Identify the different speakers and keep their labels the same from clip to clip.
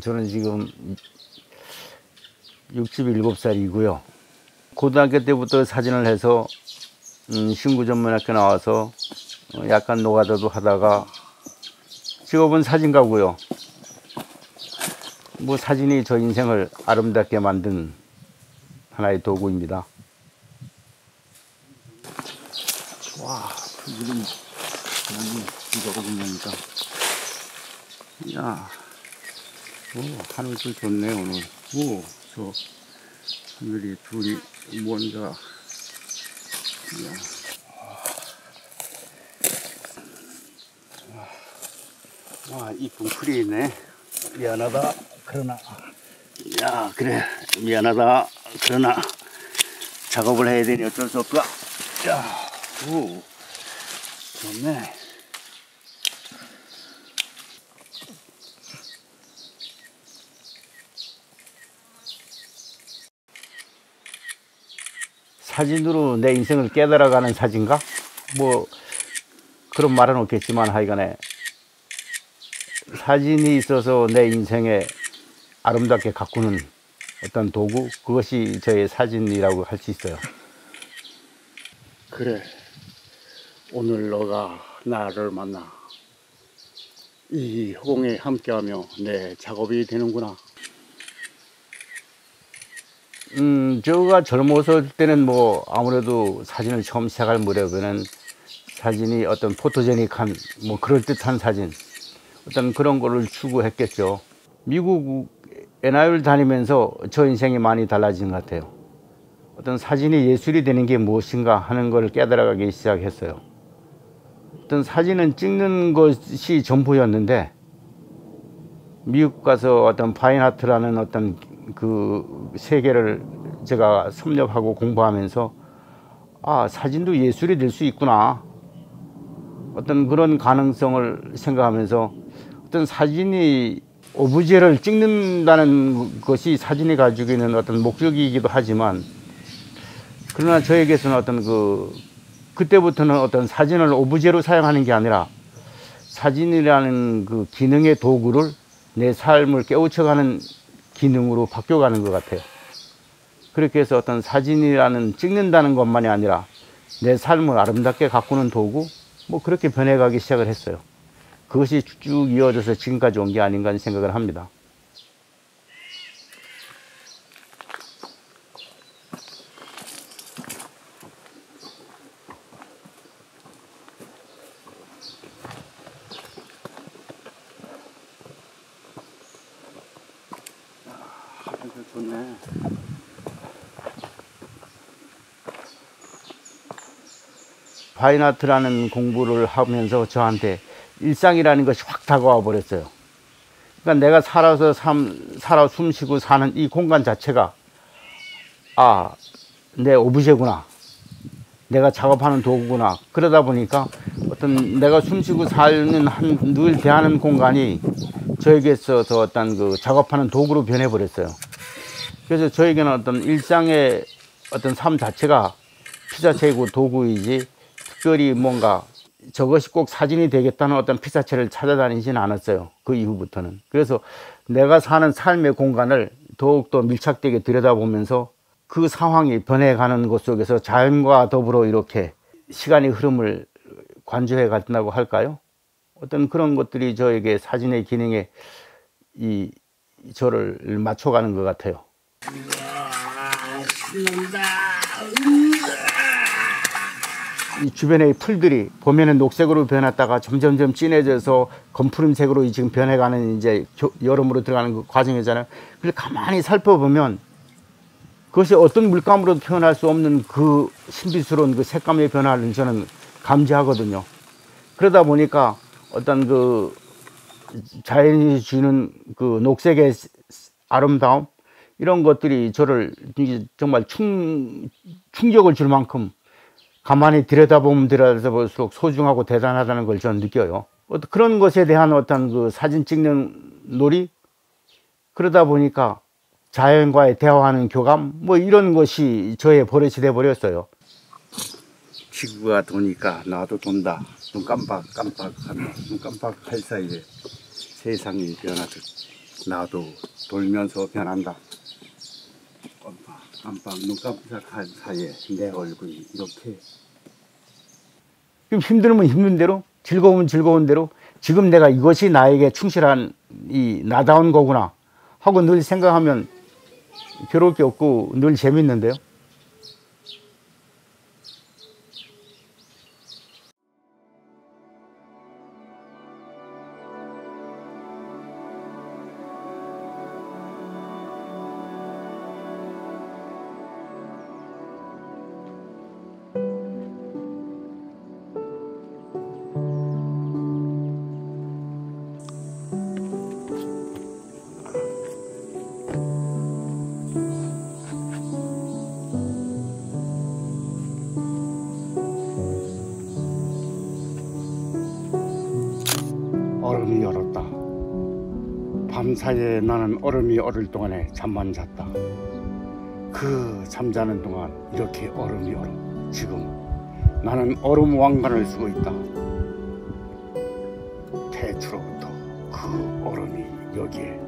Speaker 1: 저는 지금 67살이고요. 고등학교 때부터 사진을 해서 신구전문학교 나와서 약간 노가다도 하다가 직업은 사진가고요. 뭐 사진이 저 인생을 아름답게 만든 하나의 도구입니다. 와, 이름 이거 보니까 야, 오, 하늘도 좋네 오늘. 오, 저 하늘이 둘이 뭔가. 야. 와, 이쁜 풀이 있네. 미안하다. 그러나, 야, 그래. 미안하다. 그러나, 작업을 해야 되니 어쩔 수 없다. 야, 오, 좋네. 사진으로 내 인생을 깨달아가는 사진가? 뭐, 그런 말은 없겠지만 하여간에 사진이 있어서 내 인생에 아름답게 가꾸는 어떤 도구, 그것이 저의 사진이라고 할 수 있어요. 그래, 오늘 너가 나를 만나 이 호공에 함께하며 내 작업이 되는구나. 제가 젊었을 때는 뭐 아무래도 사진을 처음 시작할 무렵에는 사진이 어떤 포토제닉한 뭐 그럴듯한 사진, 어떤 그런 거를 추구했겠죠. 미국 NI를 다니면서 저 인생이 많이 달라진 것 같아요. 어떤 사진이 예술이 되는 게 무엇인가 하는 걸 깨달아가기 시작했어요. 어떤 사진은 찍는 것이 전부였는데 미국 가서 어떤 파인아트라는 어떤 그 세계를 제가 섭렵하고 공부하면서 아, 사진도 예술이 될 수 있구나, 어떤 그런 가능성을 생각하면서 어떤 사진이 오브제를 찍는다는 것이 사진이 가지고 있는 어떤 목적이기도 하지만, 그러나 저에게서는 어떤 그때부터는 어떤 사진을 오브제로 사용하는 게 아니라 사진이라는 그 기능의 도구를 내 삶을 깨우쳐가는 기능으로 바뀌어가는 것 같아요. 그렇게 해서 어떤 사진이라는 찍는다는 것만이 아니라 내 삶을 아름답게 가꾸는 도구, 뭐 그렇게 변해가기 시작을 했어요. 그것이 쭉 이어져서 지금까지 온 게 아닌가 하는 생각을 합니다. 좋네. 파인아트라는 공부를 하면서 저한테 일상이라는 것이 확 다가와 버렸어요. 그러니까 내가 살아 숨쉬고 사는 이 공간 자체가 아, 내 오브제구나, 내가 작업하는 도구구나. 그러다 보니까 어떤 내가 숨쉬고 사는 늘 대하는 공간이 저에게 있어서 어떤 그 작업하는 도구로 변해버렸어요. 그래서 저에게는 어떤 일상의 어떤 삶 자체가 피사체이고 도구이지, 특별히 뭔가 저것이 꼭 사진이 되겠다는 어떤 피사체를 찾아다니지는 않았어요. 그 이후부터는. 그래서 내가 사는 삶의 공간을 더욱더 밀착되게 들여다보면서 그 상황이 변해가는 것 속에서 자연과 더불어 이렇게 시간의 흐름을 관조해 간다고 할까요? 어떤 그런 것들이 저에게 사진의 기능에 저를 맞춰가는 것 같아요. 이 주변의 풀들이 봄에는 녹색으로 변했다가 점점점 진해져서 검푸름색으로 지금 변해가는 이제 여름으로 들어가는 그 과정이잖아요. 그걸 가만히 살펴보면 그것이 어떤 물감으로도 표현할 수 없는 그 신비스러운 그 색감의 변화를 저는 감지하거든요. 그러다 보니까 어떤 그 자연이 주는 그 녹색의 아름다움, 이런 것들이 저를 정말 충격을 줄 만큼 가만히 들여다보면 들여다볼수록 소중하고 대단하다는 걸 저는 느껴요. 그런 것에 대한 어떤 그 사진 찍는 놀이, 그러다 보니까 자연과의 대화하는 교감, 뭐 이런 것이 저의 버릇이 돼 버렸어요. 지구가 도니까 나도 돈다. 눈 깜빡하면 눈 깜빡할 사이에 세상이 변하듯 나도 돌면서 변한다. 깜빡 눈 깜짝할 사이에 내 얼굴이 이렇게. 힘들면 힘든 대로, 즐거우면 즐거운 대로, 지금 내가 이것이 나에게 충실한 이 나다운 거구나 하고 늘 생각하면 괴로울 게 없고 늘 재밌는데요. 얼음이 얼었다. 밤사이에 나는 얼음이 얼을 동안에 잠만 잤다. 그 잠자는 동안 이렇게 얼음이 얼어. 지금 나는 얼음 왕관을 쓰고 있다. 태초로부터 그 얼음이 여기에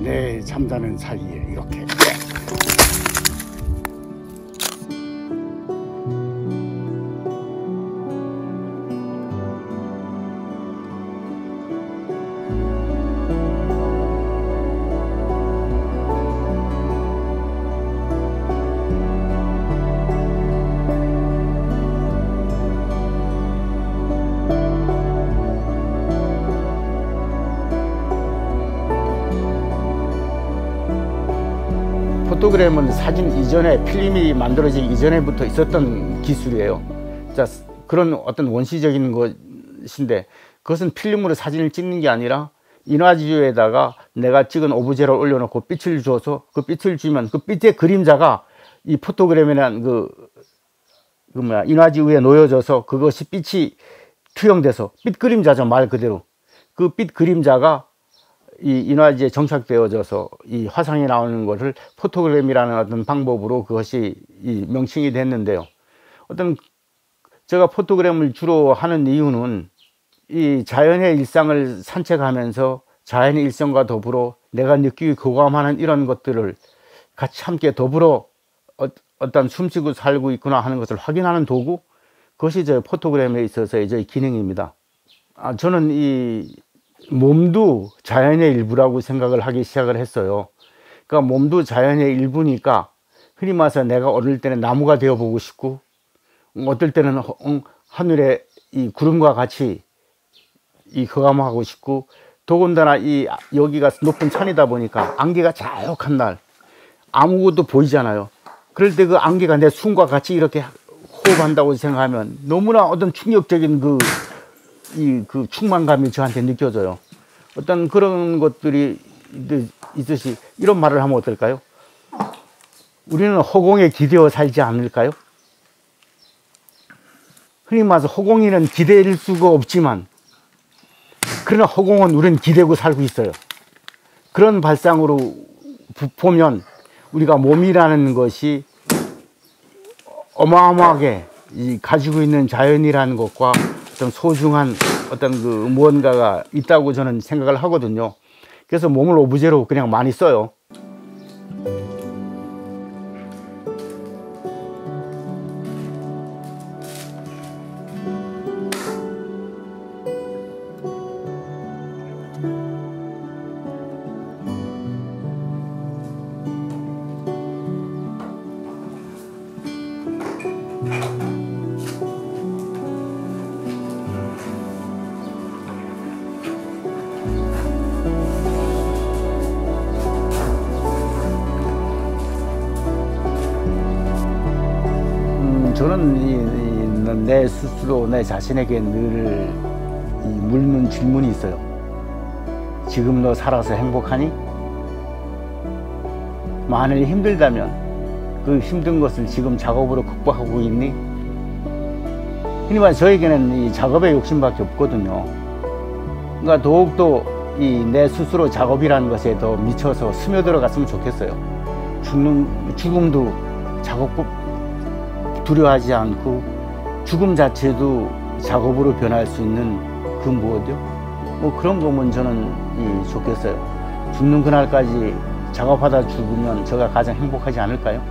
Speaker 1: 내 잠자는 사이에 이렇게. 포토그램은 사진 이전에, 필름이 만들어지기 이전에부터 있었던 기술이에요. 자, 그런 어떤 원시적인 것인데, 그것은 필름으로 사진을 찍는 게 아니라 인화지우에다가 내가 찍은 오브제를 올려놓고 빛을 줘서 그 빛을 주면 그 빛의 그림자가 이 포토그램이라는 인화지우에 놓여져서 그것이 빛이 투영돼서, 빛 그림자죠, 말 그대로. 그 빛 그림자가 이 인화지에 정착되어져서 이 화상이 나오는 것을 포토그램이라는 어떤 방법으로 그것이 이 명칭이 됐는데요. 제가 포토그램을 주로 하는 이유는 이 자연의 일상을 산책하면서 자연의 일상과 더불어 내가 느끼고 교감하는 이런 것들을 같이 함께 더불어 어떤 숨쉬고 살고 있구나 하는 것을 확인하는 도구, 그것이 저 포토그램에 있어서의 저희 기능입니다. 저는 이 몸도 자연의 일부라고 생각을 하기 시작을 했어요. 그러니까 몸도 자연의 일부니까 흔히 말해서 내가 어릴 때는 나무가 되어 보고 싶고, 어떨 때는 하늘에 이 구름과 같이 이 교감하고 싶고, 더군다나 이 여기가 높은 산이다 보니까 안개가 자욱한 날 아무것도 보이잖아요. 그럴 때 그 안개가 내 숨과 같이 이렇게 호흡한다고 생각하면 너무나 어떤 충격적인 그 충만감이 저한테 느껴져요. 어떤 그런 것들이 있듯이 이런 말을 하면 어떨까요? 우리는 허공에 기대어 살지 않을까요? 흔히 말해서 허공에는 기댈 수가 없지만, 그러나 허공은 우리는 기대고 살고 있어요. 그런 발상으로 보면 우리가 몸이라는 것이 어마어마하게 가지고 있는 자연이라는 것과 어떤 소중한 어떤 그 무언가가 있다고 저는 생각을 하거든요. 그래서 몸을 오브제로 그냥 많이 써요. 저는 내 스스로 내 자신에게 늘 묻는 질문이 있어요. 지금 너 살아서 행복하니? 만일 힘들다면 그 힘든 것을 지금 작업으로 극복하고 있니? 흔히 말해 저에게는 이 작업에 욕심밖에 없거든요. 그러니까 더욱더 내 스스로 작업이라는 것에 더 미쳐서 스며들어갔으면 좋겠어요. 죽음도 작업 두려워하지 않고 죽음 자체도 작업으로 변할 수 있는 그 무엇이요? 뭐 그런 거면 저는 좋겠어요. 죽는 그날까지 작업하다 죽으면 제가 가장 행복하지 않을까요?